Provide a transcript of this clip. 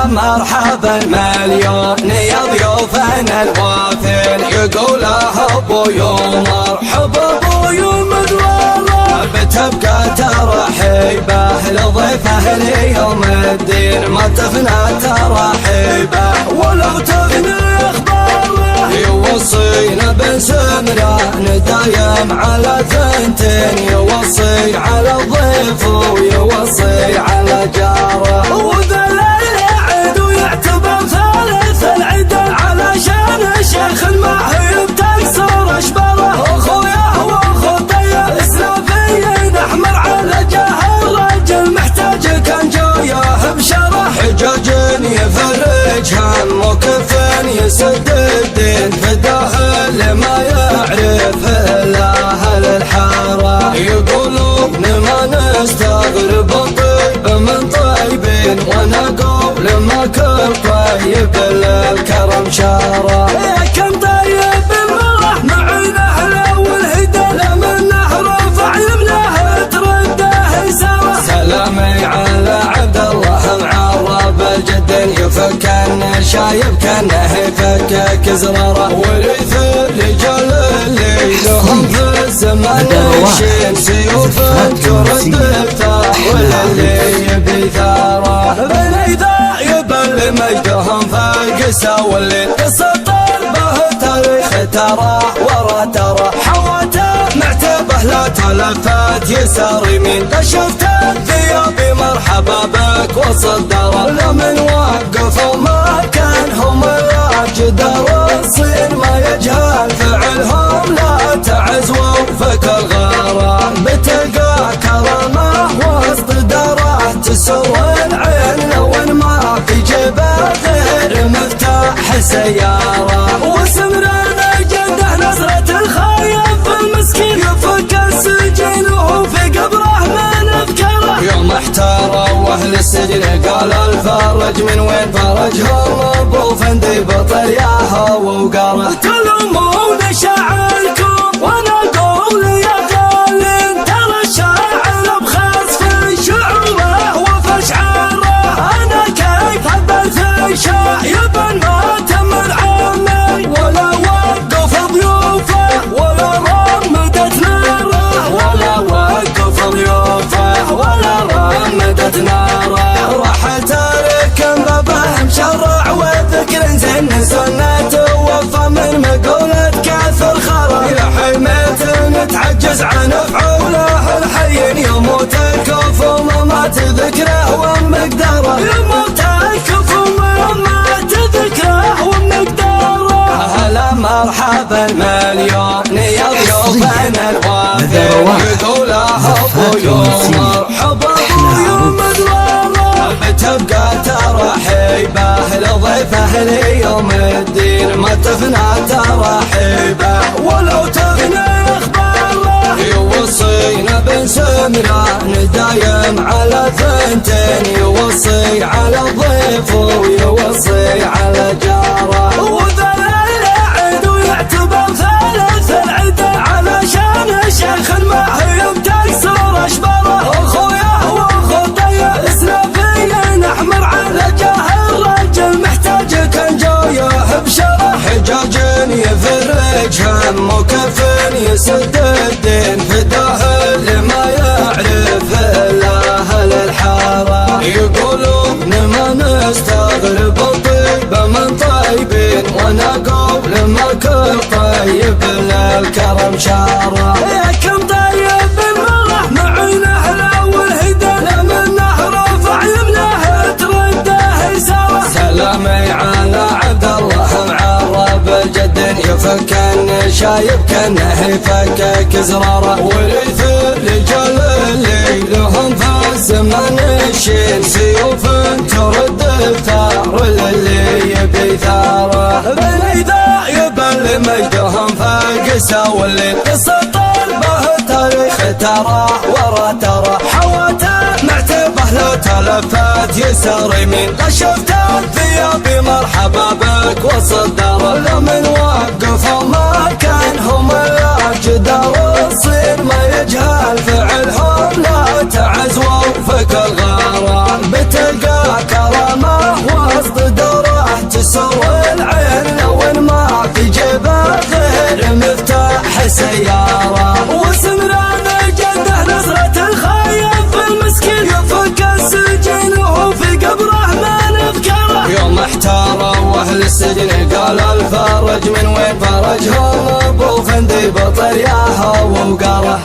مرحبا مليون يا ضيوفنا الوافين، يقول ابو يوم مرحبا ابو يوم مدوره، بتبقى ترحيبه لضيفه ليوم الدين، ما تفنى ترحيبه ولو تفنى اخباره، يوصينا بسمنا ندايم على ثنتين، يوصي على الضيف ويوصي على جاره، وذا الليل عيد ويعتبر ثالث العيد، علشان الشيخ ما هي بتكسر اشباره، اخويا واخوتي اسلافيين احمر على جاه الرجل، محتاج كان جايه بشره، حجاج يفرج هم وكفن يسد الدين، فداه اللي ما يعرف الا اهل الحاره، يقولون ما نستغرب الطيب من طيبين، ونقول ما كل طيب للكرم شاره، كم طيب المرح معين اهله والهدى، لمن رفع يمنه ترده سوا، سلامي على عبد الله معرب الجد، يفك شايب كانه يفكك زراره، ورث الرجال اللي لهم في الزمان الشين، سيوف ترد الثار واللي يبي ثاره، بني ذايب اللي مجدهم فاقسا، واللي تسطر به تاريخ ترى ورا ترى، حواته معتبه لا تلفت يسار يمين، شفت الثياب مرحبا بك وصدره، لمن وقفوا ما كان هم راجد الصين، ما يجهل فعلهم لا تعزوا فك الغرام، بتلقى كرامه وسط داره تسر العين، لو ما في جيبه غير مفتاح سياره، وسمرنا جده نصرة الخايف المسكين، يفك السجين وهو في قبره ما نذكره، يوم احتاروا واهل السجن قال الفرج من وين فرجهم، ابو فندي بطل ياها وقاره، تلومون شاعركم وانا اقول يا غالين، ترى الشاعر بخسف شعره وفي اشعاره، انا كيف ابث شايب ما تمر عامي، ولا وقف ضيوفه ولا رمدت ناره، ولا وقف ضيوفه ولا رمدت ناره، راح تارك بابه مشرع وذكر زين سنته، وفى من مقولة كثر خرا، يا حميت نتعجز عن فعوله الحين، يموت الكفو مات ذكره ومقداره، يموت الكفو مات ذكره ومقداره، هلا مرحبا مليون يا ضيوفنا الوافين، يقول ابو يوم مرحبا ابو يوم مدوره، بتبقى ترحيبه لضيفه ليوم الدين، ما تفنى ترحيبه ولو تفنى اخباره، يوصينا بسمنا ندايم على ثنتين، يوصي على الضيف ويوصي على جاره، وذا الليل عيد ويعتبر ثالث العيد، علشان الشيخ ما هي بتكسر اشباره، اخويا واخوتي اسلافيين احمر على جاه الرجل، محتاج كان جايه بشره، حجاج يفرج هم وكفن يسد الدين، فداه اللي ما يعرف الا اهل الحاره، يقولون ما نستغرب الطيب من طيبين، ونقول ما كل طيب للكرم شاره، كم طيب المرح معين اهله والهدى، لمن رفع يمنه ترده سوا، سلامي على عبد الله معرب الجد، يفك شايب كانه يفكك زراره، ورث الرجال اللي لهم في الزمان الشين، سيوف ترد الثار اللي يبي ثاره، بني ذايب اللي مجدهم فاقسا، واللي تسطر به تاريخ ترى ورا ترى، حواته معتبه لا تلفت يسار يمين، شفت الثياب مرحبا بك وصدره، لمن وقفوا ما كان هم راجد الصين، ما يجهل فعلهم لا تعزوا فك الغرام، بتلقى كرامه السجن قال الفرج من وين فرجهم ابو فندي بطرياها ووقاره